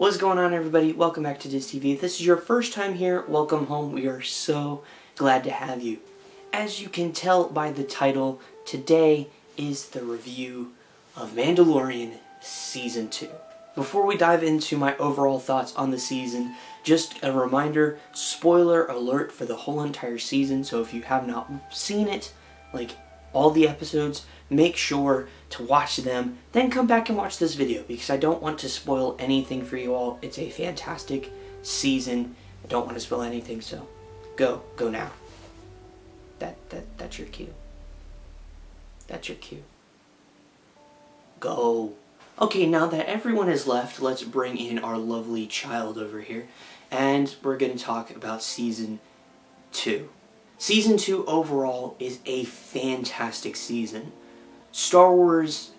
What's going on, everybody? Welcome back to Diz TV. If this is your first time here, welcome home. We are so glad to have you. As you can tell by the title, today is the review of Mandalorian Season 2. Before we dive into my overall thoughts on the season, just a reminder, spoiler alert for the whole entire season, so if you have not seen it, like all the episodes, make sure to watch them, then come back and watch this video, because I don't want to spoil anything for you all. It's a fantastic season. I don't want to spoil anything, so go now. That's your cue. That's your cue. Go. Okay, now that everyone has left, let's bring in our lovely child over here, and we're going to talk about Season 2. Season 2 overall is a fantastic season. Star Wars,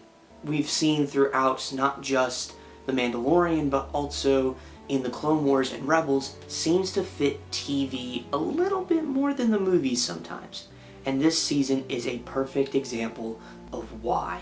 we've seen throughout not just The Mandalorian, but also in the Clone Wars and Rebels, seems to fit TV a little bit more than the movies sometimes. And this season is a perfect example of why.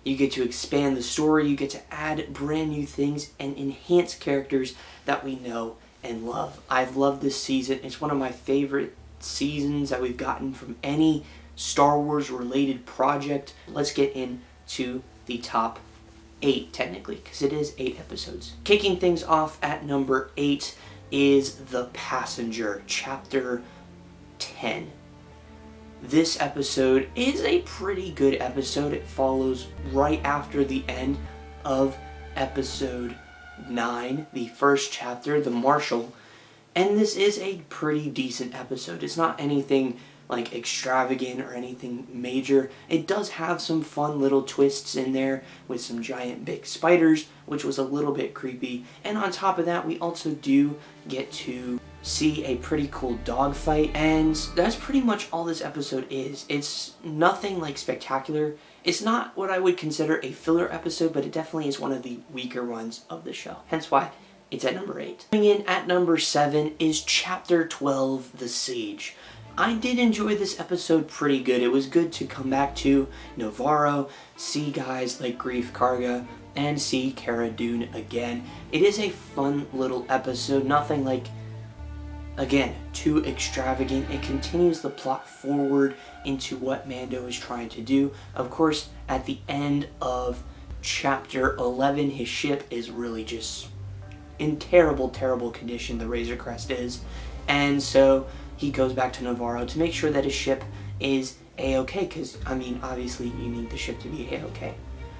You get to expand the story, you get to add brand new things, and enhance characters that we know and love. I've loved this season. It's one of my favorite seasons that we've gotten from any Star Wars related project. Let's get into the top 8 technically, because it is 8 episodes. Kicking things off at number 8 is The Passenger, Chapter 10. This episode is a pretty good episode. It follows right after the end of episode 9, the first chapter, the Marshal. And this is a pretty decent episode. It's not anything like extravagant or anything major. It does have some fun little twists in there with some giant big spiders, which was a little bit creepy. And on top of that, we also do get to see a pretty cool dogfight, and that's pretty much all this episode is. It's nothing like spectacular. It's not what I would consider a filler episode, but it definitely is one of the weaker ones of the show. Hence why it's at number 8. Coming in at number 7 is Chapter 12, The Siege. I did enjoy this episode pretty good. It was good to come back to Navarro, see guys like Grief Karga, and see Cara Dune again. It is a fun little episode, nothing like, again, too extravagant. It continues the plot forward into what Mando is trying to do. Of course, at the end of Chapter 11, his ship is really just in terrible condition, the Razor Crest is, and so he goes back to Navarro to make sure that his ship is A-okay, because, I mean, obviously you need the ship to be A-okay.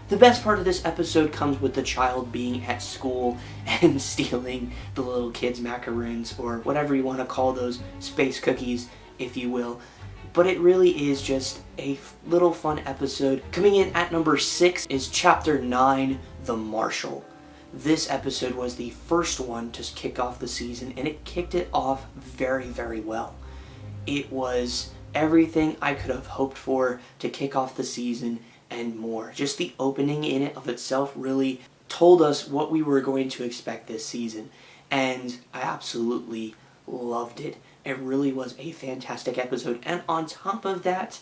The best part of this episode comes with the child being at school and stealing the little kids' macaroons, or whatever you want to call those, space cookies, if you will. But it really is just a little fun episode. Coming in at number 6 is Chapter 9, The Marshal. This episode was the first one to kick off the season, and it kicked it off very well. It was everything I could have hoped for to kick off the season and more. Just the opening in it of itself really told us what we were going to expect this season, and I absolutely loved it. It really was a fantastic episode, and on top of that,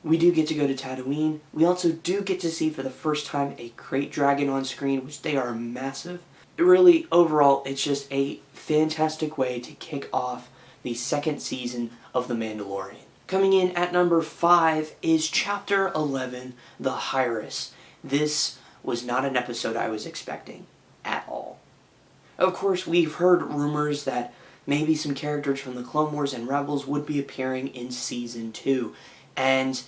we do get to go to Tatooine. We also do get to see for the first time a Krayt Dragon on screen, which they are massive. Really, overall, it's just a fantastic way to kick off the second season of The Mandalorian. Coming in at number 5 is Chapter 11, The Heiress. This was not an episode I was expecting at all. Of course, we've heard rumors that maybe some characters from the Clone Wars and Rebels would be appearing in Season 2. And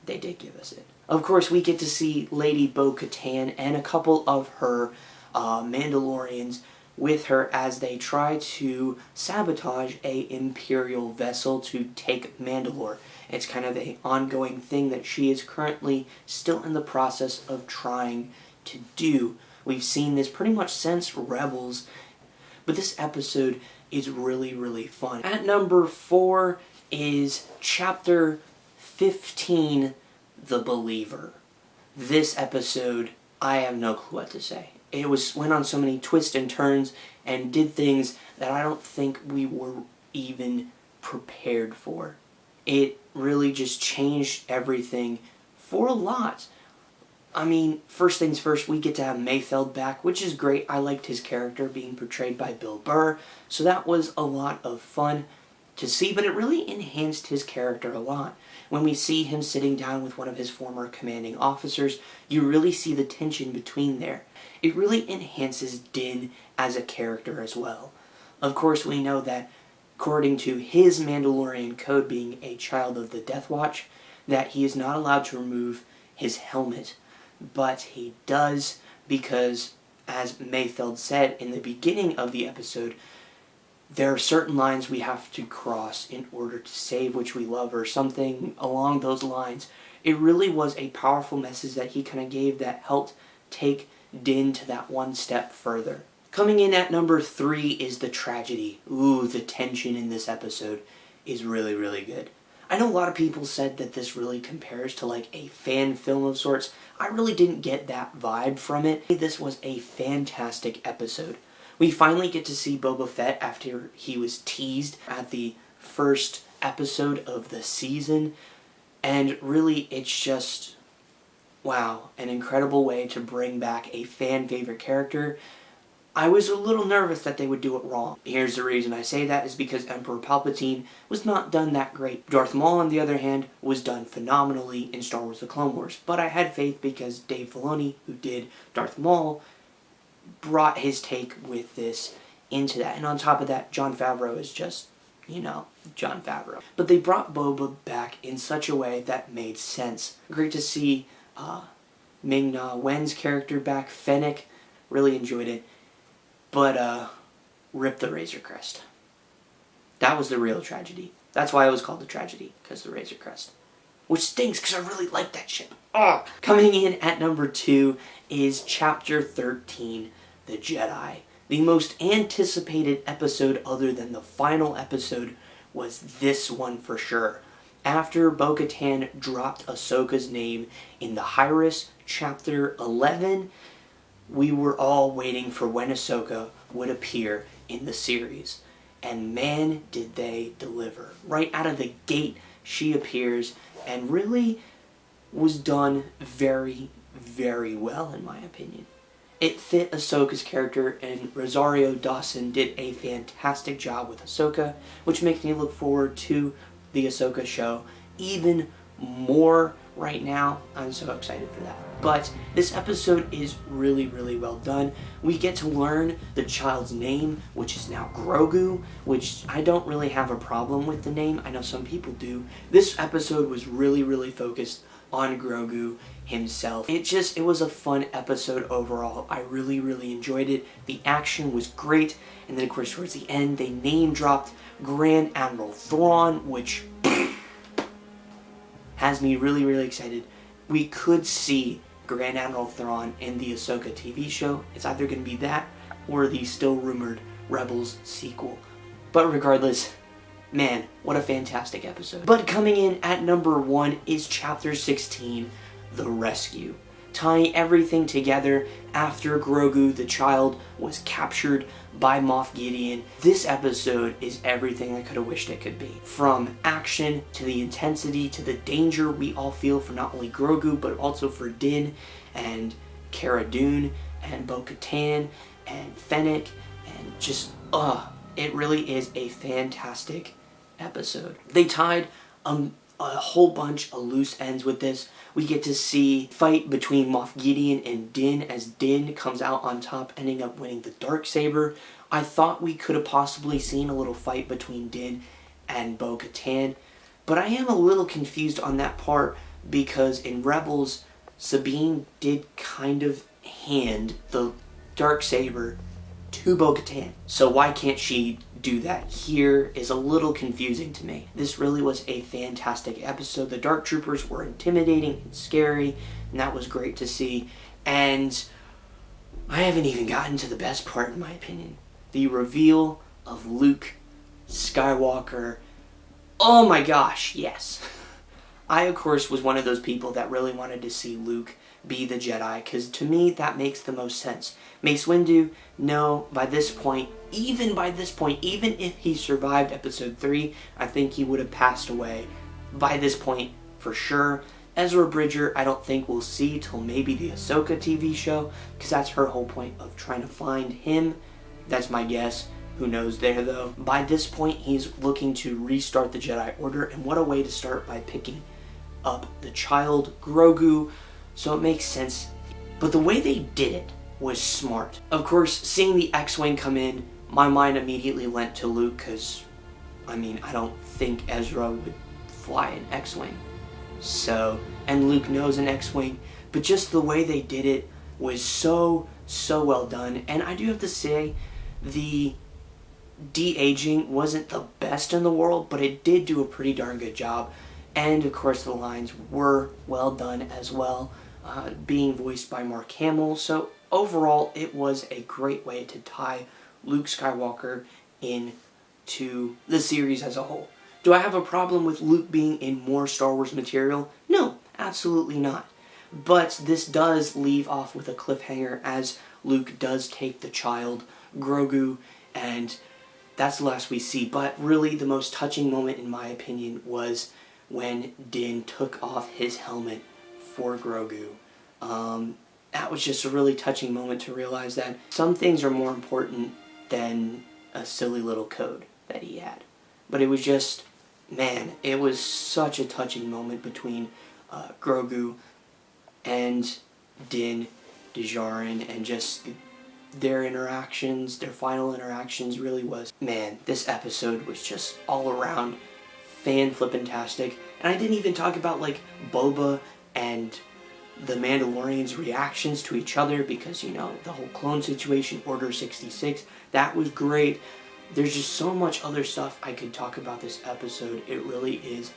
they did give us it. Of course, we get to see Lady Bo-Katan and a couple of her Mandalorians with her as they try to sabotage a Imperial vessel to take Mandalore. It's kind of an ongoing thing that she is currently still in the process of trying to do. We've seen this pretty much since Rebels, but this episode is really fun. At number 4 is Chapter 15, The Believer. This episode, I have no clue what to say. It went on so many twists and turns and did things that I don't think we were even prepared for. It really just changed everything for a lot. I mean, first things first, we get to have Mayfeld back, which is great. I liked his character being portrayed by Bill Burr, so that was a lot of fun to see, but it really enhanced his character a lot. When we see him sitting down with one of his former commanding officers, you really see the tension between there. It really enhances Din as a character as well. Of course, we know that according to his Mandalorian code, being a child of the Death Watch, that he is not allowed to remove his helmet. But he does, because, as Mayfeld said in the beginning of the episode, there are certain lines we have to cross in order to save which we love, or something along those lines. It really was a powerful message that he kind of gave that helped take Din to that one step further. Coming in at number 3 is the tragedy. Ooh, the tension in this episode is really, really good. I know a lot of people said that this really compares to like a fan film of sorts. I really didn't get that vibe from it. This was a fantastic episode. We finally get to see Boba Fett after he was teased at the first episode of the season. And really, it's just, wow, an incredible way to bring back a fan favorite character. I was a little nervous that they would do it wrong. Here's the reason I say that is because Emperor Palpatine was not done that great. Darth Maul, on the other hand, was done phenomenally in Star Wars The Clone Wars. But I had faith because Dave Filoni, who did Darth Maul, brought his take with this into that. And on top of that, Jon Favreau is just, you know, Jon Favreau. But they brought Boba back in such a way that made sense. Great to see Ming-Na Wen's character back, Fennec. Really enjoyed it. But, rip the Razor Crest. That was the real tragedy. That's why it was called the tragedy, because the Razor Crest. Which stinks, because I really like that ship. Ugh. Coming in at number 2 is Chapter 13, The Jedi. The most anticipated episode other than the final episode was this one for sure. After Bo-Katan dropped Ahsoka's name in the Hyrus Chapter 11, we were all waiting for when Ahsoka would appear in the series. And man, did they deliver. Right out of the gate, she appears and really was done very, very well, in my opinion. It fit Ahsoka's character, and Rosario Dawson did a fantastic job with Ahsoka, which makes me look forward to the Ahsoka show even more right now. I'm so excited for that. But this episode is really, really well done. We get to learn the child's name, which is now Grogu, which I don't really have a problem with the name. I know some people do. This episode was really, really focused on Grogu himself. It was a fun episode overall. I really, really enjoyed it. The action was great. And then, of course, towards the end, they name-dropped Grand Admiral Thrawn, which has me really, really excited. We could see Grand Admiral Thrawn in the Ahsoka TV show. It's either going to be that or the still rumored Rebels sequel. But regardless, man, what a fantastic episode. But coming in at number 1 is Chapter 16, The Rescue. Tying everything together after Grogu, the child, was captured by Moff Gideon. This episode is everything I could have wished it could be. From action, to the intensity, to the danger we all feel for not only Grogu, but also for Din, and Cara Dune, and Bo-Katan, and Fennec, and just, it really is a fantastic episode. They tied a whole bunch of loose ends with this. We get to see fight between Moff Gideon and Din as Din comes out on top, ending up winning the Darksaber. I thought we could have possibly seen a little fight between Din and Bo-Katan, but I am a little confused on that part because in Rebels, Sabine did kind of hand the Darksaber to Bo-Katan. So why can't she do that here is a little confusing to me. This really was a fantastic episode. The Dark Troopers were intimidating and scary, and that was great to see. And I haven't even gotten to the best part, in my opinion. The reveal of Luke Skywalker. Oh my gosh, yes. I, of course, was one of those people that really wanted to see Luke be the Jedi, because to me, that makes the most sense. Mace Windu, no, by this point, even if he survived Episode 3, I think he would have passed away by this point for sure. Ezra Bridger, I don't think we'll see till maybe the Ahsoka TV show, because that's her whole point of trying to find him. That's my guess. Who knows there, though. By this point, he's looking to restart the Jedi Order, and what a way to start by picking up the child, Grogu, so it makes sense. But the way they did it was smart. Of course, seeing the X-Wing come in, my mind immediately went to Luke, because, I mean, I don't think Ezra would fly an X-Wing. So, and Luke knows an X-Wing, but just the way they did it was so well done. And I do have to say, the de-aging wasn't the best in the world, but it did do a pretty darn good job. And of course the lines were well done as well, being voiced by Mark Hamill. So overall, it was a great way to tie Luke Skywalker into the series as a whole. Do I have a problem with Luke being in more Star Wars material? No, absolutely not. But this does leave off with a cliffhanger, as Luke does take the child, Grogu, and that's the last we see. But really, the most touching moment, in my opinion, was when Din took off his helmet for Grogu. That was just a really touching moment to realize that some things are more important than a silly little code that he had. But it was just, man, it was such a touching moment between Grogu and Din Djarin, and just their interactions, their final interactions really was, man, this episode was just all around fan-flippin-tastic. And I didn't even talk about, like, Boba and the Mandalorians' reactions to each other, because, you know, the whole clone situation, Order 66, that was great. There's just so much other stuff I could talk about this episode. It really is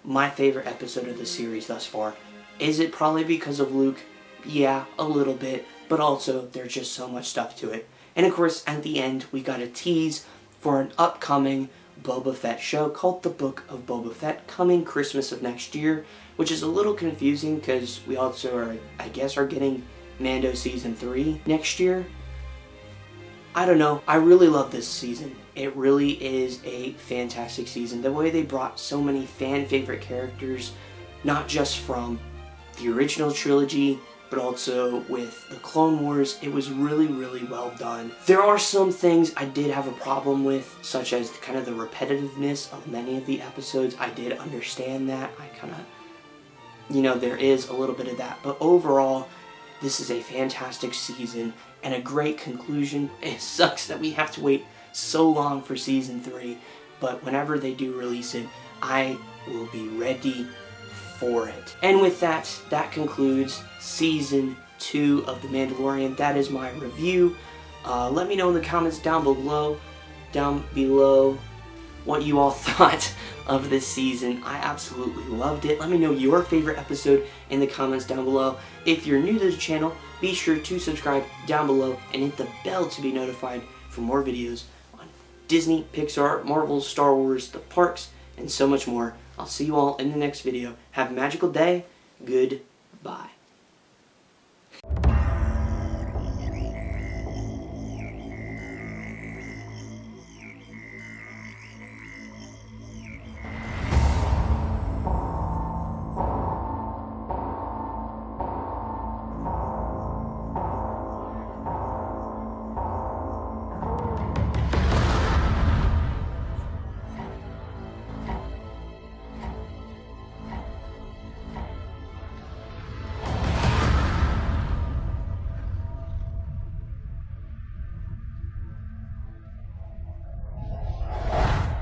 my favorite episode of the series thus far. Is it probably because of Luke? Yeah, a little bit, but also there's just so much stuff to it. And of course, at the end, we got a tease for an upcoming Boba Fett show called The Book of Boba Fett, coming Christmas of next year, which is a little confusing because we also are, I guess, are getting Mando Season 3 next year. I don't know. I really love this season. It really is a fantastic season. The way they brought so many fan-favorite characters, not just from the original trilogy, but also with the Clone Wars, it was really well done. There are some things I did have a problem with, such as kind of the repetitiveness of many of the episodes. I did understand that. I kind of, you know, there is a little bit of that. But overall, this is a fantastic season and a great conclusion. It sucks that we have to wait so long for Season 3, but whenever they do release it, I will be ready for it. And with that, that concludes Season 2 of The Mandalorian. That is my review. Let me know in the comments down below what you all thought of this season. I absolutely loved it. Let me know your favorite episode in the comments down below. If you're new to the channel, be sure to subscribe down below and hit the bell to be notified for more videos on Disney, Pixar, Marvel, Star Wars, the parks, and so much more. I'll see you all in the next video. Have a magical day. Goodbye.